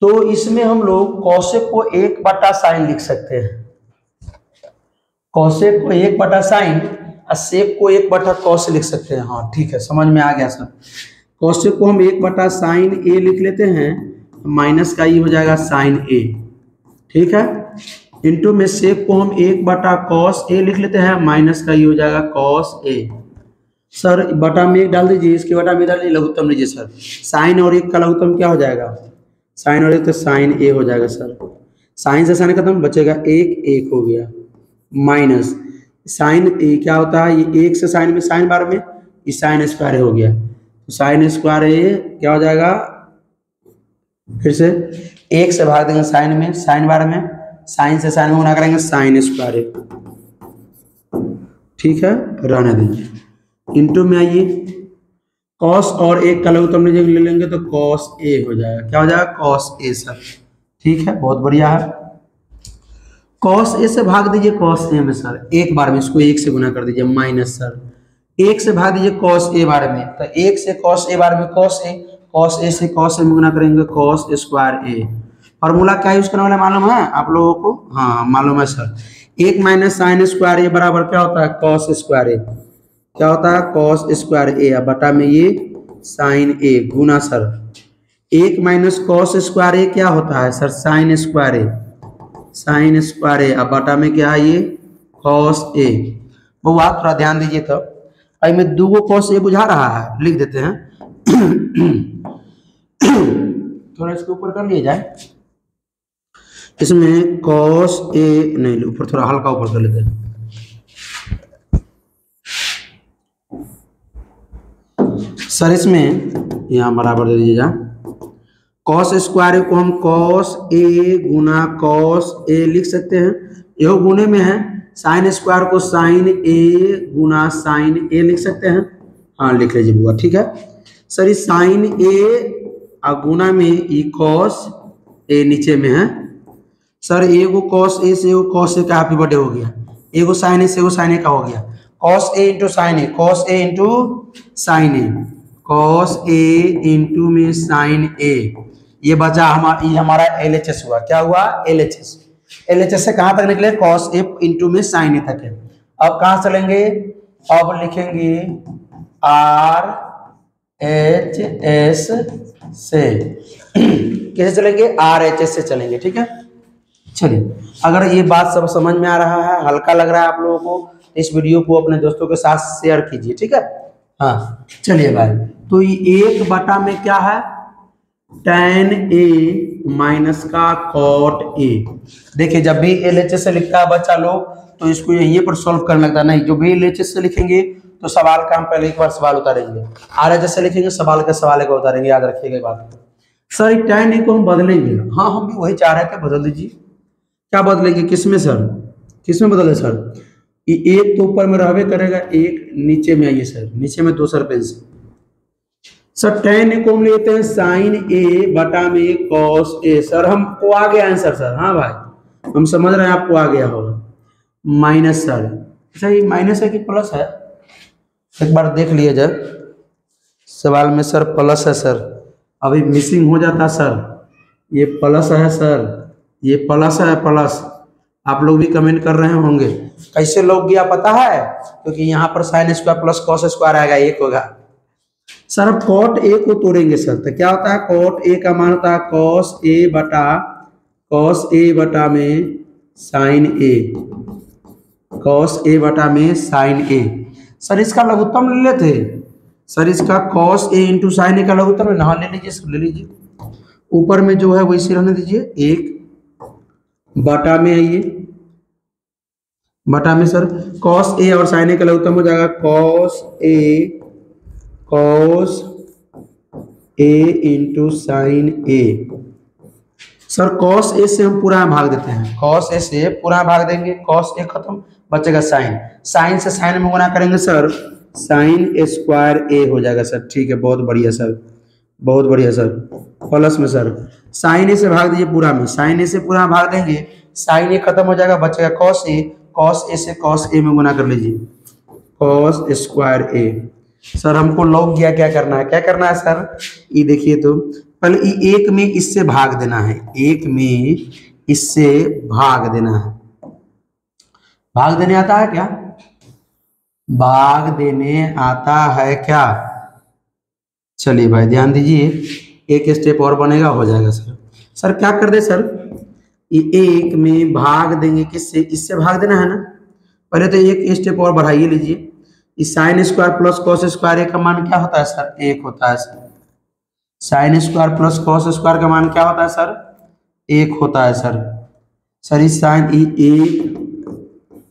तो इसमें हम लोग कॉसेक को 1 बटा साइन लिख सकते हैं, कॉसेक को 1 बटा साइन और सेक को 1 बटा कॉस लिख सकते हैं। हाँ ठीक है, समझ में आ गया सर। कॉसेक को हम 1 बटा साइन A लिख लेते हैं, माइनस का ये हो जाएगा साइन A, ठीक है। इंटू में सेक को हम 1 बटा कॉस A लिख लेते हैं, माइनस का ये हो जाएगा कॉस A। सर बटा में 1 डाल दीजिए, इसके बटा में डाल दीजिए, लघुत्तम लीजिए सर। साइन और 1 का लघुत्तम क्या हो जाएगा, साइन और 1 तो साइन A हो जाएगा सर। साइन से साइन खत्म, बचेगा 1 हो गया, माइनस साइन A क्या होता है, ये 1 से साइन में साइन बार में ये साइन स्क्वायर हो गया, तो साइन स्क्वायर A क्या हो जाएगा, फिर से 1 से भाग देंगे साइन में, साइन बार में, साइन से साइन में गुना करेंगे साइन स्क्वायर A, ठीक है, रहने दीजिए। इंटू में आइए कॉस और 1 का लघुत्तम ले लेंगे तो कॉस A हो जाएगा, क्या हो जाएगा कॉस A सर, ठीक है, बहुत बढ़िया है। कॉस A से भाग दीजिए कॉस A में सर, एक बार में इसको 1 से गुना कर दीजिए, माइनस सर 1 से भाग दीजिए कॉस A बार में, तो 1 से कॉस A बार में कॉस A, कॉस A से कॉस A में गुना करेंगे कॉस स्क्वायर A। फॉर्मूला क्या यूज करने वाले मालूम है आप लोगों को, हाँ मालूम है sir. 1 minus sign square A बराबर क्या होता है कॉस स्क्वायर A, क्या होता है कॉस स्क्वायर A, बटा में ये साइन A गुना sir 1 minus cos square A क्या होता है sir sine square A, sine square A, अब बटा में क्या है ये कॉस A। वो आप थोड़ा ध्यान दीजिए, तो आई में 2 कॉस A बुझा रहा है, लिख देते हैं थोड़ा इसके ऊपर कर लिया जाए, इसमें कॉस A नहीं, ऊपर थोड़ा हल्का ऊपर कर लेते हैं। सर इसमें यहाँ बराबर दे दीजिएगा, कॉस स्क्वायर को हम कॉस A गुना कॉस A लिख सकते हैं, यह गुने में है। साइन स्क्वायर को साइन A गुना साइन A लिख सकते हैं, हाँ लिख लीजिए बुआ, ठीक है सर। इस साइन A गुना में ई कॉस A नीचे में है सर, एगो कॉस A से एगो कॉस A का हैप्पी बर्थडे हो गया, एगो साइन A से एगो साइन A का हो गया, cos A into sine A, cos A into sine A, cos A into में साइन A, ये बचा हमारा LHS हुआ, क्या हुआ LHS। LHS से कहां तक निकले कॉस A इंटू में साइन A तक है। अब कहां चलेंगे, अब लिखेंगे RHS से कैसे चलेंगे, RHS से चलेंगे, ठीक है। चलिए अगर ये बात सब समझ में आ रहा है, हल्का लग रहा है आप लोगों को, इस वीडियो को अपने दोस्तों के साथ शेयर कीजिए, ठीक है। हाँ चलिए भाई, तो ये 1 बटा में क्या है tan A माइनस का cot A। देखिए जब भी LHS से लिखता है बच्चा लोग तो इसको यहीं पर सॉल्व करने लगता है, नहीं जो भी LHS से लिखेंगे तो सवाल का हम पहले एक बार सवाल उतारेंगे, RHS से लिखेंगे सवाल का सवाल को उतारेंगे, याद रखिएगा बात। सर tan A को हम बदलेंगे, हाँ हम भी वही चाह रहे थे, बदल दीजिए। क्या बदलेंगे, किसमें सर, किसमें बदले सर, एक तो ऊपर में रहबे करेगा, एक नीचे में आइए सर, नीचे में दो सर पेन से सर tan ए को हम लेते हैं साइन ए बटा में कॉस ए। सर हमको आ गया आंसर सर, हाँ भाई हम समझ रहे हैं आपको आ गया होगा। माइनस सर, अच्छा ये माइनस है कि प्लस है, एक बार देख लिए जब सवाल में सर प्लस है सर, अभी मिसिंग हो जाता सर, ये प्लस है सर, ये प्लस है प्लस। आप लोग भी कमेंट कर रहे होंगे कैसे लोग गया पता है, क्योंकि यहाँ पर sign square plus cos square आएगा, एक होगा सर। अब कॉट ए को तोड़ेंगे सर, तो क्या होता है कॉट ए का मान होता है कॉस ए बटा में साइन ए, कॉस ए बटा में साइन ए। सर इसका लघुत्तम ले लेते सर, इसका कॉस ए इंटू साइन ए का लघुत्तम है ना, ले लीजिए सर, ले लीजिए। ऊपर में जो है वैसे रहने दीजिए, एक बटा में आइए, बटा में सर कॉस ए और साइन ए का लघुत्तम हो जाएगा cos A into sine A. Sir cos A से हम पूरा भाग देते हैं, कॉस ए से पूरा भाग देंगे, कॉस ए खत्म, बचेगा साइन, साइन से साइन में गुना करेंगे सर, साइन स्क्वायर ए हो जाएगा सर। ठीक है, बहुत बढ़िया सर, बहुत बढ़िया सर। प्लस में सर साइन ए से भाग दीजिए पूरा में, साइन ए से पूरा भाग देंगे, साइन ए खत्म हो जाएगा, बचेगा कॉस ए, कॉस ए से कॉस ए में गुना कर लीजिए, कॉस स्क्वायर ए। सर हमको लॉग गया, क्या करना है, क्या करना है सर, ये देखिए तो पहले एक में इससे भाग देना है, एक में इससे भाग देना है। भाग देने आता है क्या, भाग देने आता है क्या, चलिए भाई ध्यान दीजिए, एक स्टेप और बनेगा, हो जाएगा सर। सर क्या कर दे सर, ये एक में भाग देंगे किससे, इससे भाग देना है ना, पहले तो एक स्टेप और बढ़ाइए लीजिए। इस sine square plus cos square A का मान क्या होता है सर, एक होता है sir. Sine square plus cos square का मान क्या होता है सर, एक होता है सर। सर इस साइन एक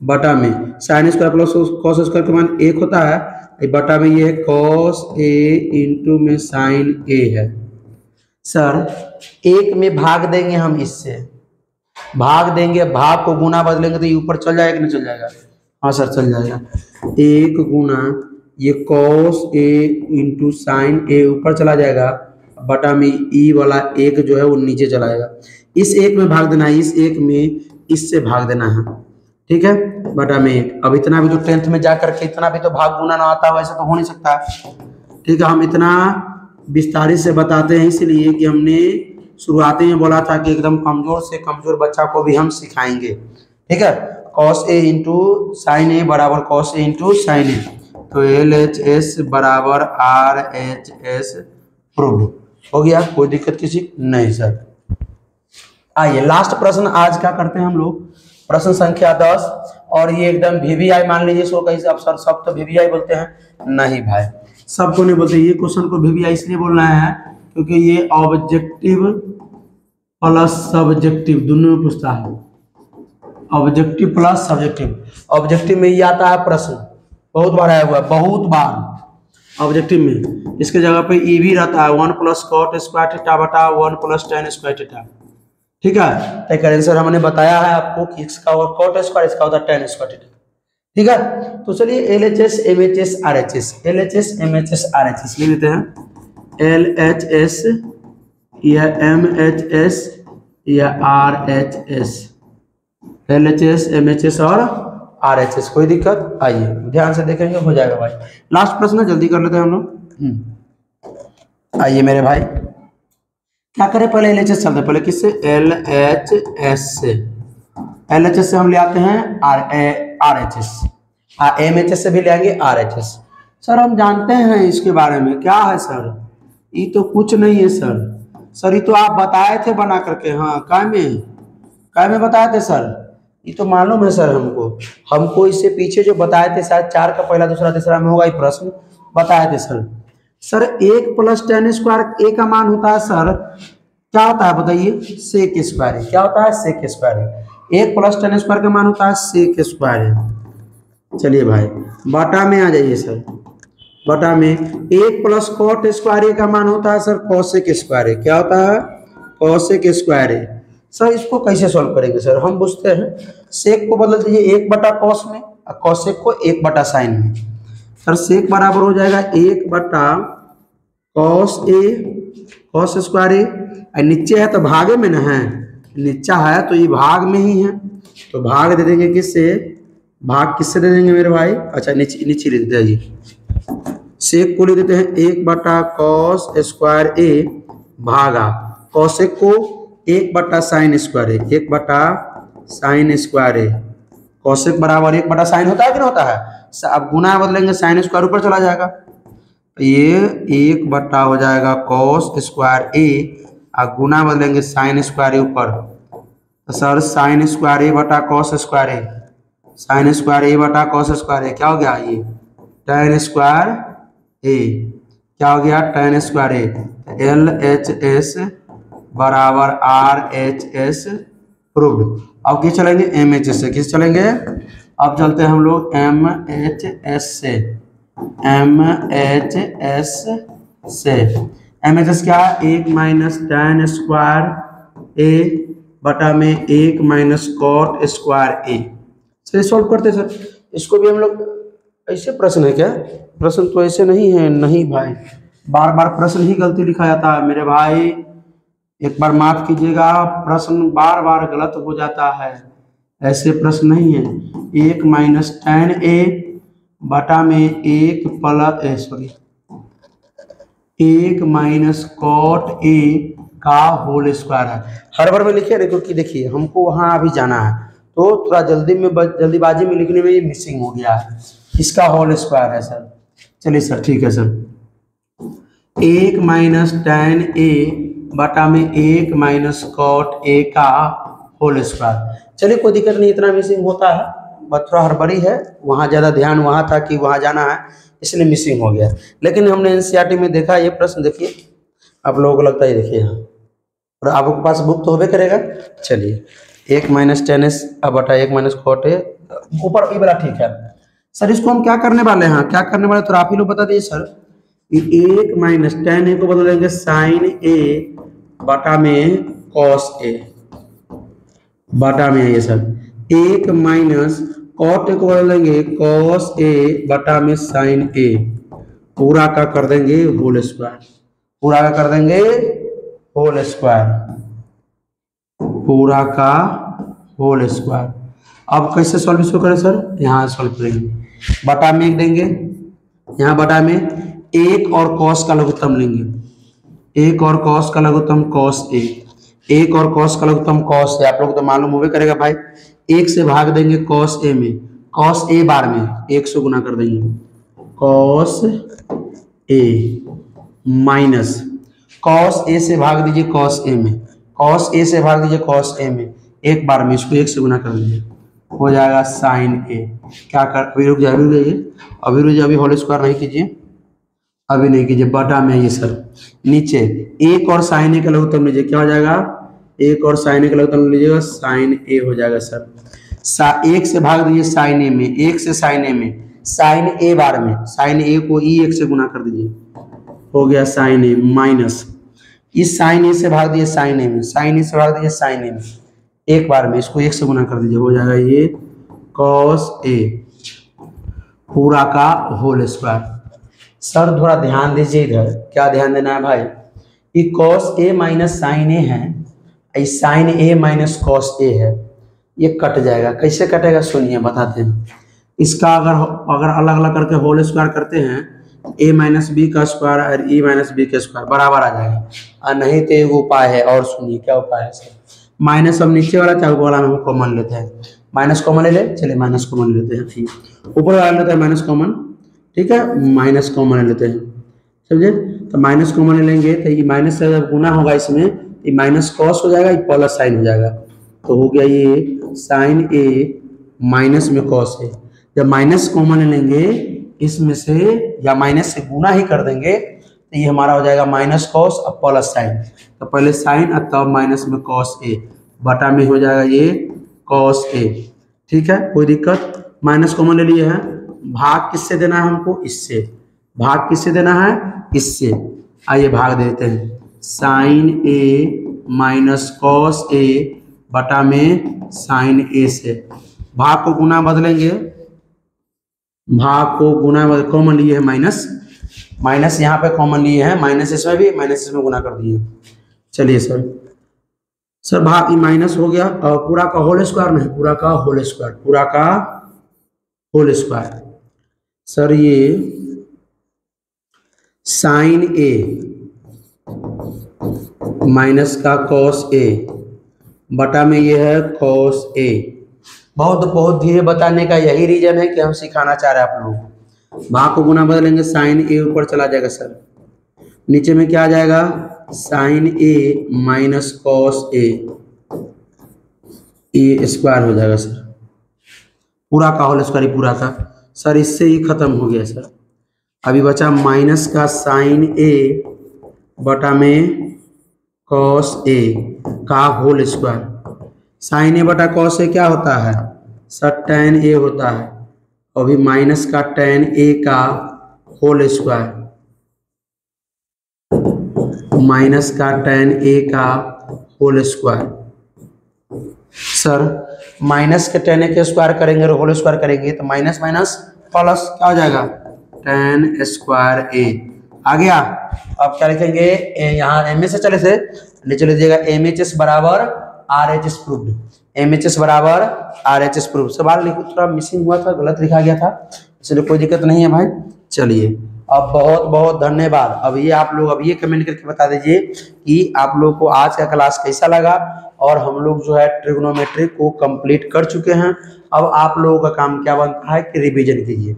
बटा में sign square plus cos square का मान एक होता है, बटा में ये है कॉस ए इंटू में साइन ए है। सर एक में भाग देंगे हम, इससे भाग देंगे, भाग को गुना बदलेंगे तो ये ऊपर चल जाएगा कि नहीं चल जाएगा, हाँ सर चल जाएगा। एक गुना ये कॉस ए इंटू साइन ए ऊपर चला जाएगा, बटा में ई वाला एक जो है वो नीचे चला जाएगा। इस एक में भाग देना है, इस एक में इससे भाग देना है, ठीक है, बटा में एक। अब इतना भी तो 10th में जा करके इतना भी तो भाग गुना ना आता हो, ऐसा तो हो नहीं सकता, ठीक है। हम इतना विस्तारित से बताते हैं इसलिए कि हमने शुरुआती में बोला था कि एकदम कमजोर से कमजोर बच्चा को भी हम सिखाएंगे, ठीक है। कॉस ए इंटू साइन ए बराबर कॉस ए इंटू साइन ए, तो LHS बराबर RHS प्रूव हो गया, कोई दिक्कत किसी नहीं सर। आइए लास्ट प्रश्न आज का करते हैं हम लोग, प्रश्न संख्या 10, और ये एकदम VVI मान लीजिए। सो कहीं अब सर सब तो VVI बोलते हैं, नहीं भाई सबको नहीं बोलते, ये क्वेश्चन को VVI इसलिए बोलना है क्योंकि ये ऑब्जेक्टिव प्लस सब्जेक्टिव दोनों में पूछता है, ऑब्जेक्टिव प्लस सब्जेक्टिव। ऑब्जेक्टिव में ये आता है प्रश्न, बहुत बार आया हुआ है, बहुत बार ऑब्जेक्टिव में। इसके जगह पे ये भी रहता है 1 प्लस कॉट स्क्वायर थीटा बटा 1 प्लस tan स्क्वायर थीटा, ठीक है। तो आंसर हमने बताया है आपको कि इसका होगा कॉट स्क्वायर, इसका होता है tan स्क्वायर थीटा, ठीक है। तो चलिए LHS MHS RHS, LHS MHS RHS ले लेते हैं। LHS या MHS या RHS, LHS MHS और RHS, कोई दिक्कत, आइए ध्यान से देखेंगे, हो जाएगा भाई। लास्ट प्रश्न जल्दी कर लेते हैं हम लोग। आइए मेरे भाई क्या करें, पहले LHS चलते हैं, पहले किससे, LHS से, LHS से हम ले आते हैं RHS, MHS से भी ले आएंगे RHS। सर हम जानते हैं इसके बारे में, क्या है सर, ये तो कुछ नहीं है सर। सर ये तो आप बताए थे बना करके, हाँ काय में बताए थे सर, ये तो मालूम है सर हमको इससे पीछे जो बताए थे शायद 4 का पहला दूसरा तीसरा में होगा ये प्रश्न, बताए थे sir. Sir 1 plus tan square A का मान होता है सर, क्या होता है बताइए, सेक स्क्वायर है, क्या होता है, सेक स्क्वायर है। 1 प्लस tan स्क्वायर का मान होता है सेक स्क्वायर है। चलिए भाई बटा में आ जाइए सर, बटा में 1 प्लस कॉट स्क्वायर ए का मान होता है सर कॉसेक स्क्वायर ए, क्या होता है, कॉसेक स्क्वायर ए। सर इसको कैसे सॉल्व करेंगे सर, हम पूछते हैं सेक को बदल दीजिए 1 बटा कॉस में, और कॉसेक को 1/sin में। सर सेक बराबर हो जाएगा 1/cos A cos स्क्वायर ए, नीचे है तो भागे में ना है, नीचा है तो ये भाग में ही है, तो भाग दे देंगे किससे, भाग किससे दे देंगे मेरे भाई, अच्छा नीचे नीचे ले देते हैं जी, सेक को ले देते हैं 1/cos स्क्वायर ए भागा कॉसेक को 1/sin स्क्वायर ए, 1/sin स्क्वायर ए, कॉसेक बराबर 1/sin होता है कि नहीं होता है, अब गुना बदलेंगे sin स्क्वायर ऊपर चला जाएगा, ये 1 हो जाएगा cos स्क्वायर ए और गुना बदलेंगे sin स्क्वायर ए ऊपर, तो सर sin स्क्वायर ए बटा cos स्क्वायर ए, sin स्क्वायर ए बटा cos स्क्वायर ए क्या हो गया, ये tan स्क्वायर ए क्या हो गया, tan स्क्वायर ए, LHS बराबर RHS प्रूव्ड। अब किस चलेंगे MHS से, किस चलेंगे, अब चलते हैं हम लोग MHS से, MHS से, MHS क्या है 1 - tan स्क्वायर ए बटा में 1 - cot स्क्वायर ए। चलिए सॉल्व करते हैं सर, इसको भी हम लोग, ऐसे प्रश्न है क्या, प्रश्न तो ऐसे नहीं है, नहीं भाई बार बार प्रश्न ही गलती लिखा जाता है मेरे भाई, एक बार माफ कीजिएगा, प्रश्न बार बार गलत हो जाता है, ऐसे प्रश्न नहीं है। 1 - tan ए बटा में 1 - cot ए का होल स्क्वायर है। हर बार में लिखिए देखो कि देखिए हमको वहाँ अभी जाना है तो थोड़ा जल्दीबाजी में लिखने में ये मिसिंग हो गया है, इसका होल स्क्वायर है सर। चलिए सर ठीक है सर, 1 - tan ए बटा में 1 - cot ए का होल स्क्वायर। चलिए कोई दिक्कत नहीं, इतना मिसिंग होता है, बस थोड़ा हड़बड़ी है, वहाँ ज़्यादा ध्यान वहाँ था कि वहाँ जाना है इसलिए मिसिंग हो गया, लेकिन हमने एनसीईआरटी में देखा ये प्रश्न, देखिए आप लोगों को लगता है देखिए यहाँ, और आपके पास बुक तो होबे करेगा। चलिए 1 - tan एस बटा 1 - cot ए ऊपर ये वाला ठीक है सर, इसको हम क्या करने वाले हैं, क्या करने वाले तो आप ही लोग बता दीजिए सर। 1 - tan ए को बदलेंगे sin ए बटा में cos ए बटा में है ये सर, 1 - cot ए को बदलेंगे cos ए बटा में sin ए, पूरा का कर देंगे होल स्क्वायर, पूरा का कर देंगे होल स्क्वायर, पूरा का होल स्क्वायर। अब कैसे सॉल्व इसको करें सर, यहाँ सॉल्व करेंगे, बटा में 1 देंगे, यहाँ बटा में 1 और cos का लघुत्तम लेंगे, 1 और cos का लघुत्तम cos ए, 1 और cos का लघुत्तम cos ए, आप लोग तो मालूम होवे करेगा भाई, 1 से भाग देंगे cos ए में, cos ए बार में 1 से गुना कर देंगे, cos ए माइनस cos ए से भाग दीजिए cos ए में, cos ए से भाग दीजिए cos ए में, एक बार में इसको 1 से गुना कर दीजिए, हो जाएगा sin ए। क्या कर, अभी रुक जाइए, अभी होल स्क्वायर नहीं कीजिए, अभी नहीं कीजिए, बटा में ये सर, नीचे 1 और sin ए का लघुत्तम लीजिए, क्या हो जाएगा, 1 और sin ए का लघुत्तम लीजिएगा sin ए हो जाएगा सर, 1 से भाग दीजिए sin ए में, 1 से sin ए में, sin ए बार में, sin ए को e 1 से गुना कर दीजिए, हो गया sin ए माइनस, इस sin ए से भाग दीजिए sin ए में, sin ए से भाग दीजिए sin ए में, एक बार में इसको 1 से गुना कर दीजिए, हो जाएगा ये cos ए पूरा का होल स्क्वायर। सर थोड़ा ध्यान दीजिए इधर, क्या ध्यान देना है भाई, ये cos ए माइनस sin ए है, ये sin ए माइनस cos ए है, ये कट जाएगा, कैसे कटेगा सुनिए बताते हैं। इसका अगर अलग अलग करके होल स्क्वायर करते हैं, a माइनस बी का स्क्वायर और e माइनस बी का स्क्वायर बराबर आ जाएगा, और नहीं तो एक उपाय है, और सुनिए क्या उपाय है सर, माइनस हम नीचे वाला चाहे ऊपर वाला हम कॉमन लेते हैं, माइनस कॉमन ले ले, चलिए माइनस कॉमन लेते हैं, ठीक ऊपर वाला लेते हैं माइनस कॉमन, ठीक है माइनस कॉमन लेते हैं, समझे, तो माइनस कॉमन लेंगे तो ये माइनस से जब गुना होगा इसमें, ये माइनस कॉस हो जाएगा, ये प्लस साइन हो जाएगा, तो हो गया ये साइन ए माइनस में कॉस है। जब माइनस कॉमन लेंगे इसमें से, या माइनस से गुना ही कर देंगे, तो ये हमारा हो जाएगा माइनस कॉस और प्लस साइन, तो पहले साइन और तब माइनस में कॉस ए, बटा में हो जाएगा ये कॉस ए, ठीक है कोई दिक्कत। माइनस कॉमन ले लिए हैं, भाग किससे देना है हमको, इससे, भाग किससे देना है, इससे, आइए भाग देते हैं, sign A minus cos A बटा में साइन ए से, भाग को गुना बदलेंगे भाग को गुना कॉमन लिए है माइनस, माइनस यहाँ पे कॉमन लिए हैं, माइनस इसमें भी माइनस इसमें गुना कर दिए। चलिए सर भाग ये माइनस हो गया और पूरा का होल स्क्वायर नहीं, पूरा का होल स्क्वायर, पूरा का होल स्क्वायर। सर ये साइन ए माइनस का कॉस ए बटा में ये है कॉस ए। बहुत धीरे बताने का यही रीजन है कि हम सिखाना चाह रहे हैं आप लोगों को। भाग को गुना बदलेंगे, साइन ए ऊपर चला जाएगा सर, नीचे में क्या आ जाएगा sign A minus cos A square हो जाएगा सर, पूरा का होल स्क्वायर पूरा का। सर इससे ही खत्म हो गया सर। अभी बचा माइनस का साइन ए बटा में कॉस ए का होल स्क्वायर। साइन ए बटा कॉस ए क्या होता है सर, टेन ए होता है, और भी माइनस का टेन ए का होल स्क्वायर, माइनस का टेन ए का होल स्क्वायर। सर माइनस के टेन ए के स्क्वायर करेंगे और होल स्क्वायर करेंगे तो माइनस माइनस प्लस क्या हो जाएगा टेन स्क्वायर ए आ गया। अब क्या लिखेंगे, यहाँ एम ए से चले से नीचे लिख दिएगा एम एच एस बराबर R H S proved, M H S बराबर आर एच एस प्रूव्ड। सवाल लिखो थोड़ा मिसिंग हुआ था, गलत लिखा गया था, इसलिए कोई दिक्कत नहीं है भाई। चलिए अब बहुत बहुत धन्यवाद। अब ये आप लोग अब ये कमेंट करके बता दीजिए कि आप लोग को आज का क्लास कैसा लगा, और हम लोग जो है ट्रिग्नोमेट्री को कंप्लीट कर चुके हैं। अब आप लोगों का काम क्या बनता है कि रिवीजन कीजिए,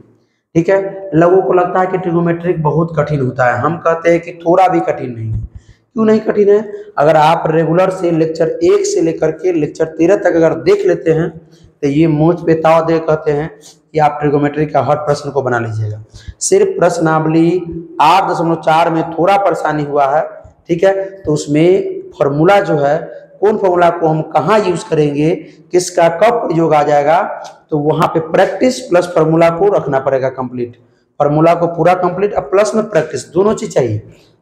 ठीक है। लोगों को लगता है कि ट्रिग्नोमेट्री बहुत कठिन होता है, हम कहते हैं कि थोड़ा भी कठिन नहीं। क्यों नहीं कठिन है, अगर आप रेगुलर से लेक्चर 1 से लेकर के लेक्चर 13 तक अगर देख लेते हैं तो ये मोच पे ताव दे कहते हैं कि आप ट्रिग्नोमेट्री का हर प्रश्न को बना लीजिएगा। सिर्फ प्रश्नावली 8.4 में थोड़ा परेशानी हुआ है, ठीक है, तो उसमें फॉर्मूला जो है कौन फॉर्मूला को हम कहाँ यूज करेंगे, किसका कब प्रयोग आ जाएगा, तो वहां पे प्रैक्टिस प्लस फॉर्मूला को रखना पड़ेगा कंप्लीट, फॉर्मूला को पूरा कंप्लीट और प्लस में प्रैक्टिस दोनों चीज चाहिए,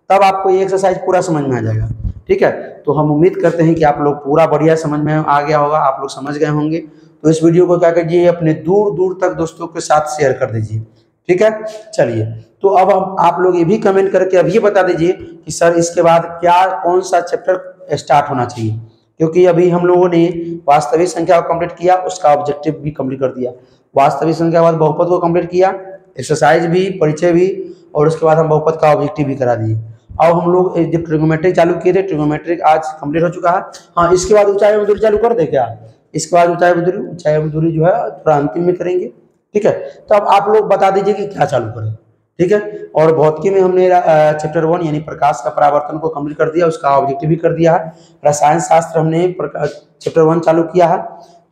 तब आपको ये एक्सरसाइज पूरा समझ में आ जाएगा, ठीक है। तो हम उम्मीद करते हैं कि आप लोग पूरा बढ़िया समझ में आ गया होगा, आप लोग समझ गए होंगे। तो इस वीडियो को क्या कीजिए, अपने दूर दूर तक दोस्तों के साथ शेयर कर दीजिए, ठीक है। चलिए तो अब हम आप लोग ये भी कमेंट करके अब ये बता दीजिए कि सर इसके बाद क्या कौन सा चैप्टर स्टार्ट होना चाहिए, क्योंकि अभी हम लोगों ने वास्तविक संख्या को कंप्लीट किया, उसका ऑब्जेक्टिव भी कंप्लीट कर दिया, वास्तविक संख्या के बाद बहुपद को कंप्लीट किया, एक्सरसाइज भी, परिचय भी, और उसके बाद हम बहुपद का ऑब्जेक्टिव भी करा दिए। अब हम लोग जब ट्रिग्नोमेट्रिक चालू किए थे, ट्रिग्नोमेट्रिक आज कंप्लीट हो चुका है। हाँ, इसके बाद ऊंचाई दूरी चालू कर दे क्या, इसके बाद ऊंचाई दूरी जो है थोड़ा अंतिम में करेंगे, ठीक है। तो अब आप लोग बता दीजिए कि क्या चालू करें, ठीक है। और भौतिकी में हमने चैप्टर 1 यानी प्रकाश का परावर्तन को कंप्लीट कर दिया, उसका ऑब्जेक्टिव भी कर दिया है। रसायन शास्त्र हमने चैप्टर 1 चालू किया है,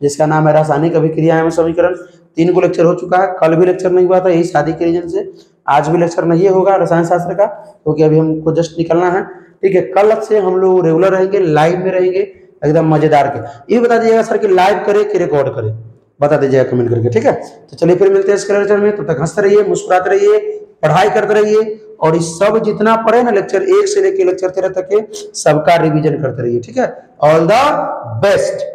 जिसका नाम है रासायनिक अभिक्रिया एवं समीकरण। 3 को लेक्चर हो चुका है, कल भी लेक्चर नहीं हुआ था यही शादी के रीजन से, आज भी लेक्चर नहीं होगा रसायन शास्त्र का, क्योंकि अभी हमको जस्ट निकलना है, ठीक है। कल से हम लोग रेगुलर रहेंगे, लाइव में रहेंगे, एकदम मजेदार के। ये बता दीजिएगा सर कि लाइव करे कि रिकॉर्ड करे, बता दीजिएगा कमेंट करके, ठीक है। तो चलिए फिर मिलते हैं इस लेक्चर में, तब तक हंसते रहिए, मुस्कुराते रहिए, पढ़ाई करते रहिए, और इस सब जितना पढ़े ना लेक्चर 1 से लेकर लेक्चर 13 तक के सबका रिवीजन करते रहिए, ठीक है। All the best.